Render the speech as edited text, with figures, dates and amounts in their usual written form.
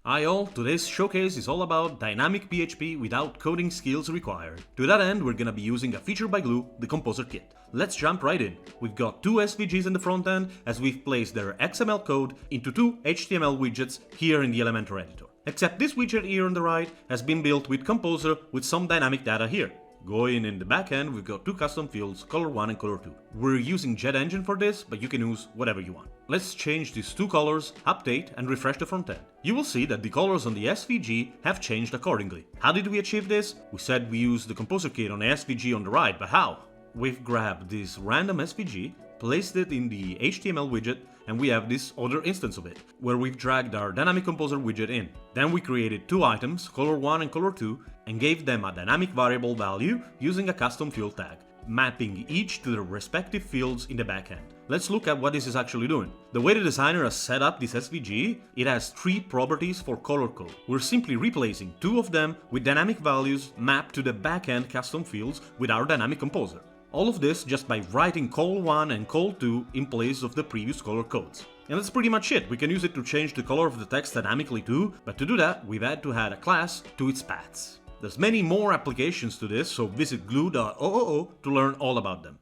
Hi all, today's showcase is all about dynamic PHP without coding skills required. To that end, we're gonna be using a feature by Gloo, the Composer Kit. Let's jump right in. We've got two SVGs in the front end as we've placed their XML code into two HTML widgets here in the Elementor editor. Except this widget here on the right has been built with Composer with some dynamic data here. Going in the backend, we've got two custom fields, color 1 and color 2. We're using Jet Engine for this, but you can use whatever you want. Let's change these two colors, update and refresh the front end. You will see that the colors on the SVG have changed accordingly. How did we achieve this? We said we used the Composer Kit on the SVG on the right, but how? We've grabbed this random SVG, placed it in the HTML widget, and we have this other instance of it, where we've dragged our Dynamic Composer widget in. Then we created two items, color 1 and color 2, and gave them a dynamic variable value using a custom field tag, mapping each to their respective fields in the backend. Let's look at what this is actually doing. The way the designer has set up this SVG, it has three properties for color code. We're simply replacing two of them with dynamic values mapped to the backend custom fields with our Dynamic Composer. All of this just by writing col 1 and col 2 in place of the previous color codes. And that's pretty much it. We can use it to change the color of the text dynamically too, but to do that we've had to add a class to its paths. There's many more applications to this, so visit gloo.oo to learn all about them.